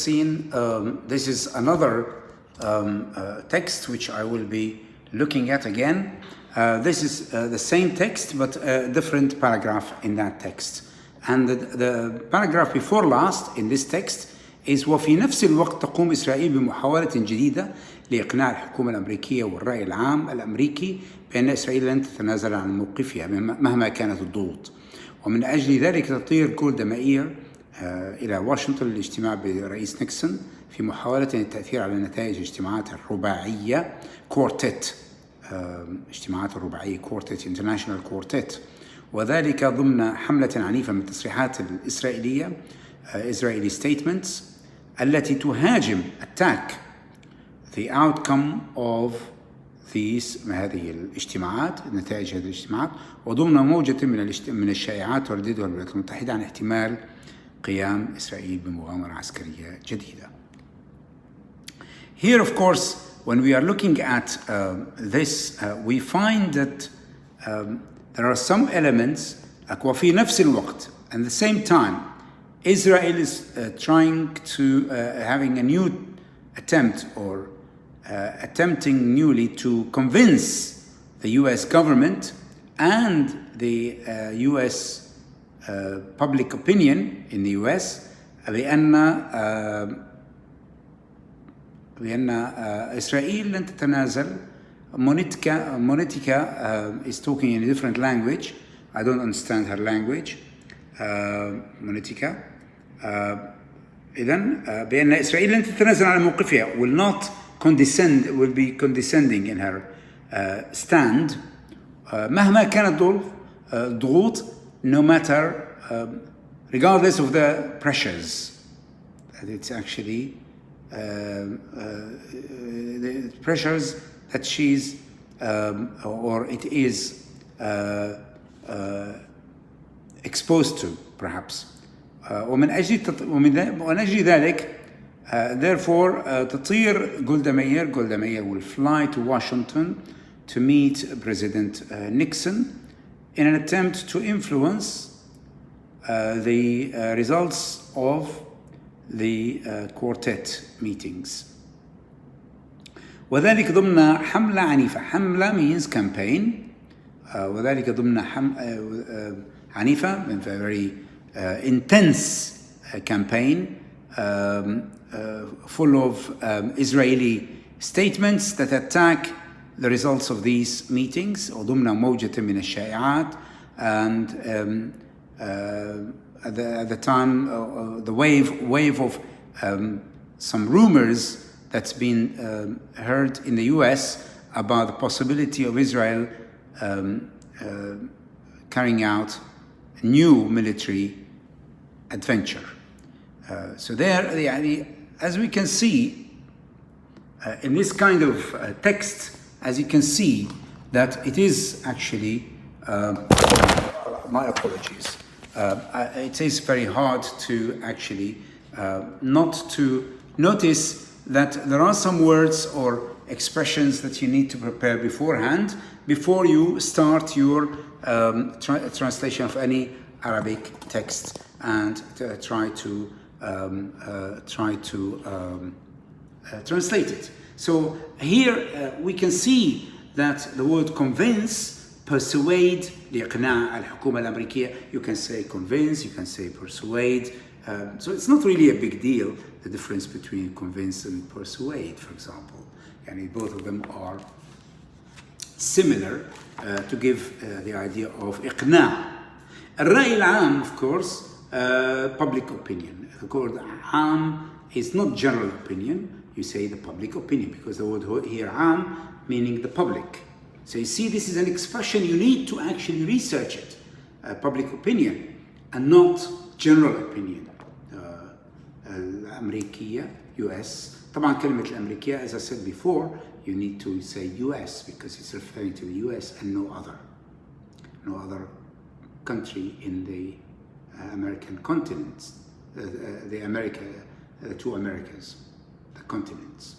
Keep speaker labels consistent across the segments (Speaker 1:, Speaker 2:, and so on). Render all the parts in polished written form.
Speaker 1: seen, this is another text which I will be looking at again. This is the same text but a different paragraph in that text. And the paragraph before last in this text is وفي نفس الوقت تقوم إسرائيل بمحاولة جديدة لإقناع الحكومة الأمريكية والرأي العام الأمريكي بأن إسرائيل لن تتنازل عن موقفها مهما كانت الضغوط. ومن أجل ذلك تطير جولدا مائير إلى واشنطن للاجتماع برئيس نيكسون في محاولة التأثير على نتائج اجتماعات الرباعية كورتيت، اجتماعات الرباعية كورتيت انترناشونال كورتيت، وذلك ضمن حملة عنيفة من التصريحات الإسرائيلية Israeli statements التي تهاجم attack the outcome of هذه الاجتماعات، نتائج هذه الاجتماعات، وضمن موجة من الشائعات ترددها الولايات المتحدة عن احتمال قيام إسرائيل بمغامرة عسكرية جديدة. Here, of course, when we are looking at this, we find that there are some elements وفي نفس الوقت, and the same time, Israel is trying to having a new attempt or attempting newly to convince the US government and the US public opinion in the US بأن إسرائيل لن تتنازل. Monetica is talking in a different language. I don't understand her language. Monetica. إذن بأن إسرائيل لن تتنازل عن موقفها, will be condescending in her stand مهما كانت الضغوط, no matter regardless of the pressures. It's actually the pressures that she's or it is exposed to, perhaps. ومن أجل ذلك therefore تطير جولدا مائير will fly to Washington to meet President Nixon in an attempt to influence the results of the quartet meetings. وذلك ضمن حملة عنيفة. حملة means campaign. وذلك ضمن عنيفة, a very intense campaign full of Israeli statements that attack the results of these meetings. وضمن موجة من الشائعات, and at the time the wave of some rumors that's been heard in the US about the possibility of Israel carrying out a new military adventure. So there, as we can see in this kind of text, as you can see that it is actually, my apologies, it is very hard to actually not to notice that there are some words or expressions that you need to prepare beforehand before you start your translation of any Arabic text and try to translate it. So here we can see that the word convince, persuade, لإقناع الحكومة الأمريكية, you can say convince, you can say persuade. So it's not really a big deal, the difference between convince and persuade, for example. And both of them are similar to give the idea of إقناع. الرأي العام, of course, public opinion. The word عام is not general opinion, you say the public opinion, because the word here عام meaning the public. So you see, this is an expression you need to actually research it, public opinion, and not general opinion. الأمريكية, US. طبعا كلمة الأمريكية, as I said before, you need to say US because it's referring to the US and no other country in the American continents, the two Americas, the continents.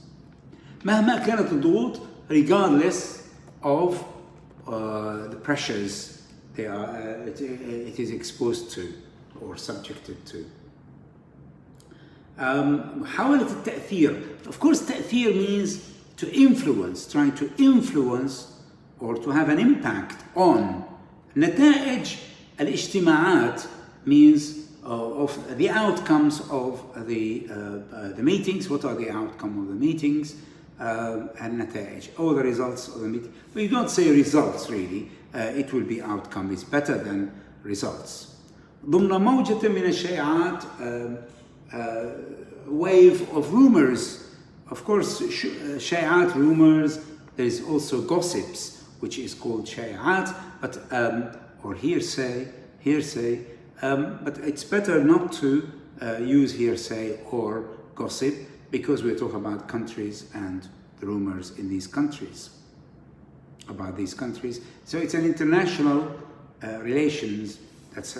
Speaker 1: مهما كانت الضغوط, regardless of the pressures it is exposed to or subjected to. محاولة التأثير. Of course, تأثير means to influence, trying to influence or to have an impact on. نتائج الاجتماعات means of the outcomes of the meetings. What are the outcome of the meetings? النتائج, or the results of the meeting. We don't say results really. It will be outcome. It's better than results. ضمن موجة من الشائعات, wave of rumors. Of course, شائعات, rumors. There is also gossips, which is called شائعات, but or hearsay. But it's better not to use hearsay or gossip, because we're talking about countries and the rumors in these countries, about these countries. So it's an international relations that's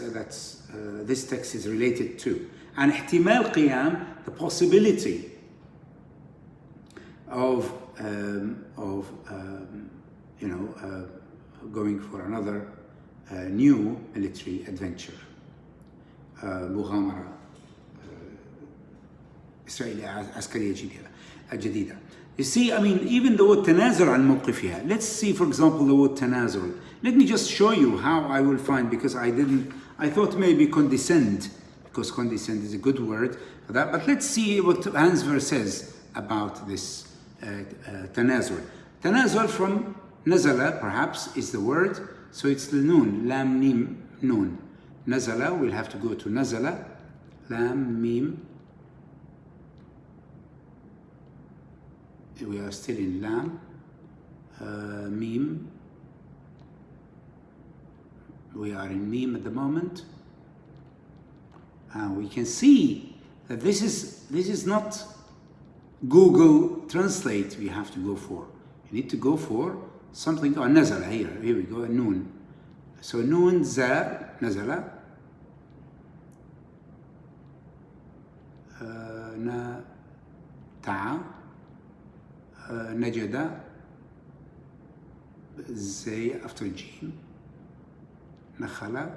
Speaker 1: this text is related to. And احتمال قيام, the possibility of going for another new military adventure. مغامرة إسرائيلية عسكرية جديدة. You see, I mean, even the word تنازل عن موقفها. Let's see, for example, the word تنازل. Let me just show you how I will find, because I thought maybe condescend, because condescend is a good word for that. But let's see what Hansver says about this تنازل. تنازل from نزل, perhaps, is the word. So it's the noon, lam mim noon. نزل, we'll have to go to نزل, lam mim. We are still in lam, mim. We are in mim at the moment. We can see that this is not Google Translate we have to go for. You need to go for something. Oh, نزل, here we go, noon. So noon, za, نزل. تعا, نجد, زي after جيم, نخل,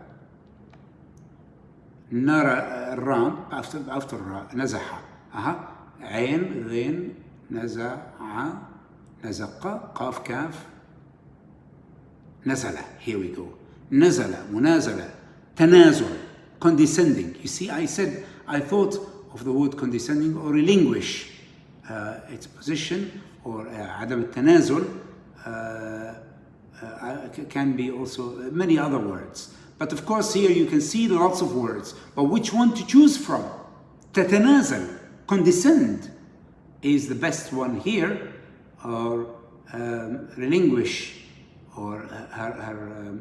Speaker 1: نرى الرام after را, نزح, عين, غين, نزع, نزق, قاف, كاف, نزل. Here we go. نزل, منازلة, تنازل, condescending. You see, I thought of the word condescending, or relinquish its position, or عدم التنازل, can be also many other words. But of course here you can see lots of words, but which one to choose from? تتنازل, condescend, is the best one here, or relinquish, or her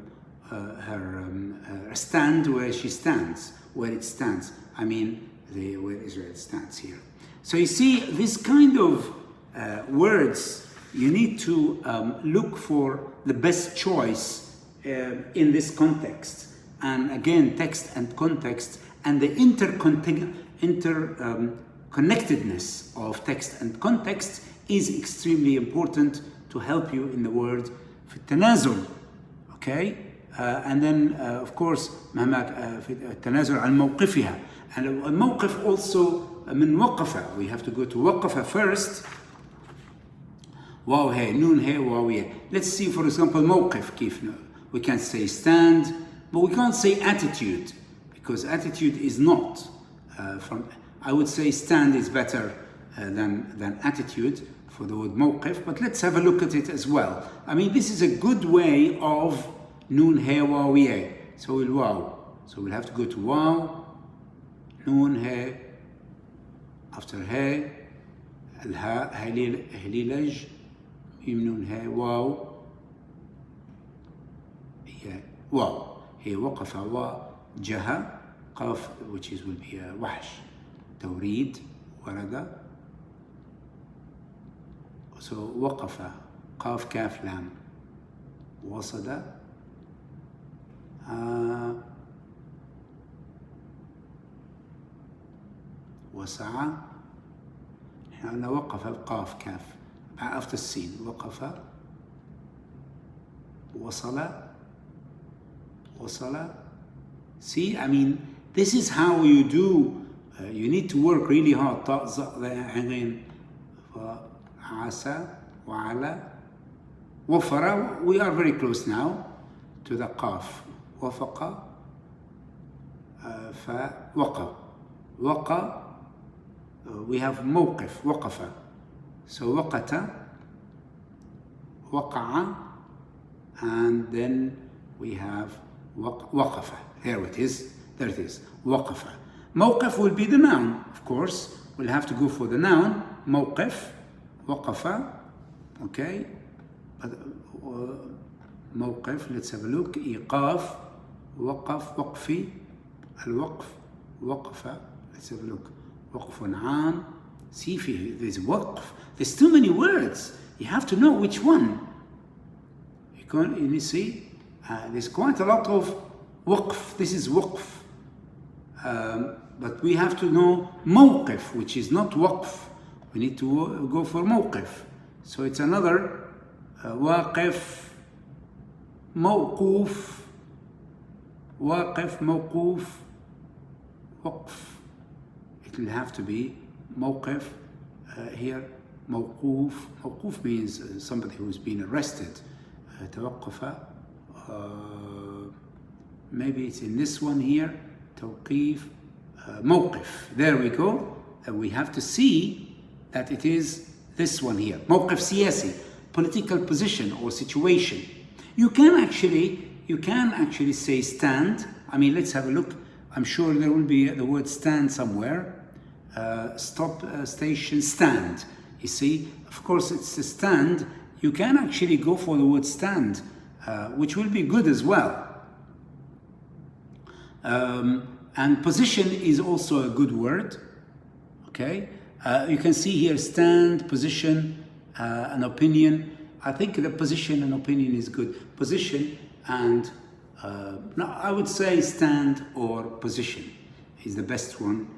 Speaker 1: stand, where she stands, where it stands. I mean, where Israel stands here. So you see, this kind of words, you need to look for the best choice in this context. And again, text and context, and the interconnectedness of text and context is extremely important to help you in the word في التنازل. Okay? And then, of course, في التنازل عن موقفها. And الموقف also من وقفة. We have to go to وقفة first. واو هي, نون هي, واو هي. Let's see, for example, موقف كيف. We can say stand, but we can't say attitude, because attitude is not I would say stand is better than attitude for the word موقف, but let's have a look at it as well. I mean, this is a good way of نون هي, واو هي. So we'll wow. So we'll have to go to واو, نون هي, after هي, الهاء, هليلج, نون هي, واو, هي واو, هي وقف, وجه, قاف, which is will be وحش, توريد, ورد. So وقف, قاف, كاف, لام, وصد, وسعى. هنا وقف, قاف, كاف, after السين, وقف, وصل. See, I mean, this is how you do you need to work really hard. طاء ظاء ذاء عين عسى وعلى وفر. We are very close now to the قاف. وفق فوقى. وقى. We have موقف وقف. So وقت, وقع, and then we have وقف. There it is. There it is. وقف. موقف will be the noun, of course. We'll have to go for the noun. موقف. وقف. Okay. موقف. Let's have a look. إيقاف. وقف. وقفي. الوقف. وقف. Let's have a look. وقف عام. See if there's وقف. There's too many words. You have to know which one. You see, there's quite a lot of وقف. This is وقف. But we have to know موقف, which is not وقف. We need to go for موقف. So it's another واقف, موقوف, واقف, موقوف, وقف. It will have to be موقف here. موقوف. موقوف means somebody who's been arrested. توقف. Maybe it's in this one here. توقيف. موقف. There we go. We have to see that it is this one here. موقف سياسي. Political position or situation. You can actually say stand. I mean, let's have a look. I'm sure there will be the word stand somewhere. Stop, station, stand. You see, of course, it's a stand. You can actually go for the word stand, which will be good as well. And position is also a good word. Okay, you can see here stand, position, an opinion. I think the position and opinion is good. Position and no, I would say stand or position is the best one.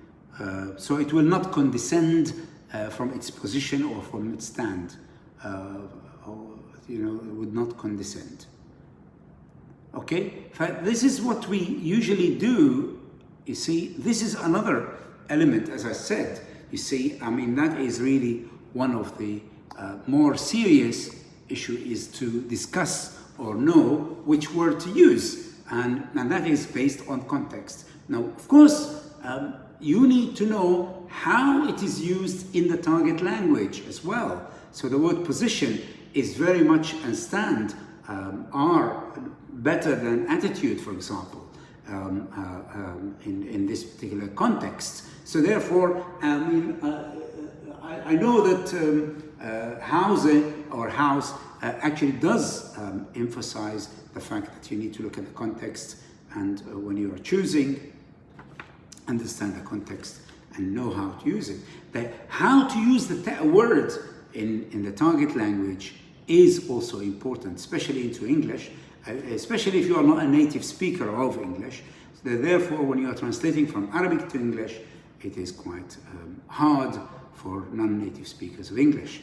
Speaker 1: So it will not condescend from its position or from its stand. It would not condescend. Okay, this is what we usually do. You see, this is another element, as I said. You see, I mean, that is really one of the more serious issue, is to discuss or know which word to use, and that is based on context. Now, of course, you need to know how it is used in the target language as well. So the word position is very much, and stand are better than attitude, for example, in this particular context. So therefore, I know that housing or house actually does emphasize the fact that you need to look at the context, and when you are choosing, understand the context and know how to use it. How to use the word in the target language is also important, especially into English, especially if you are not a native speaker of English. So therefore, when you are translating from Arabic to English, it is quite hard for non-native speakers of English.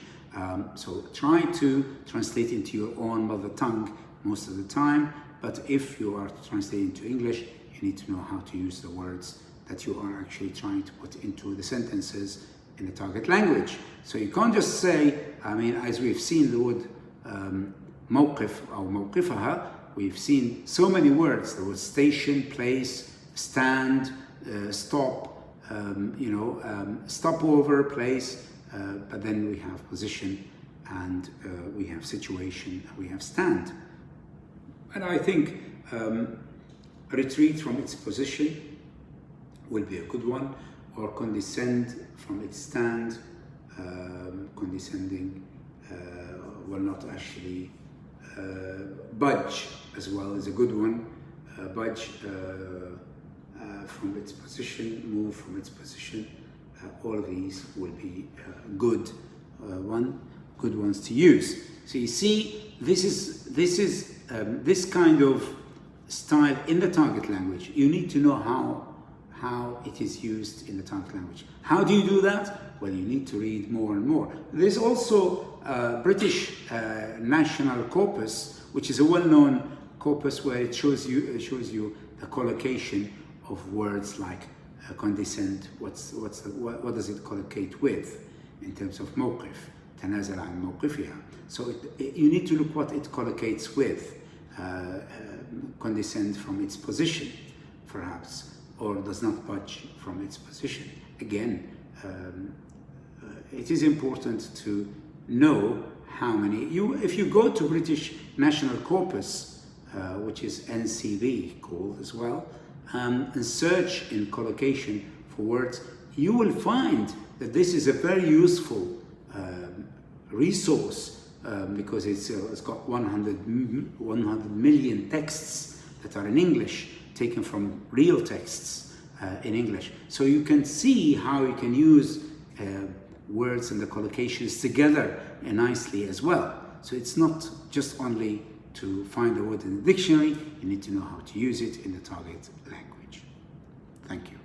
Speaker 1: So try to translate into your own mother tongue most of the time, but if you are translating to English, you need to know how to use the words that you are actually trying to put into the sentences in the target language. So you can't just say, I mean, as we've seen the word موقف or موقفها, we've seen so many words. The word station, place, stand, stop, stopover, place, but then we have position, and we have situation, and we have stand. And I think retreat from its position will be a good one, or condescend from its stand. Condescending will not actually budge as well is a good one. Budge from its position, move from its position. All of these will be good ones to use. So you see, this is this kind of style in the target language. You need to know how it is used in the target language. How do you do that? Well, you need to read more and more. There's also British National Corpus, which is a well-known corpus where it shows you the collocation of words like condescend, what does it collocate with in terms of موقف, تنازل عن موقفها. So you need to look what it collocates with, condescend from its position, perhaps, or does not budge from its position. Again, it is important to know how many. If you go to British National Corpus, which is NCB called as well, and search in collocation for words, you will find that this is a very useful resource because it's got 100 million texts that are in English, taken from real texts in English. So you can see how you can use words and the collocations together nicely as well. So it's not just only to find the word in the dictionary, you need to know how to use it in the target language. Thank you.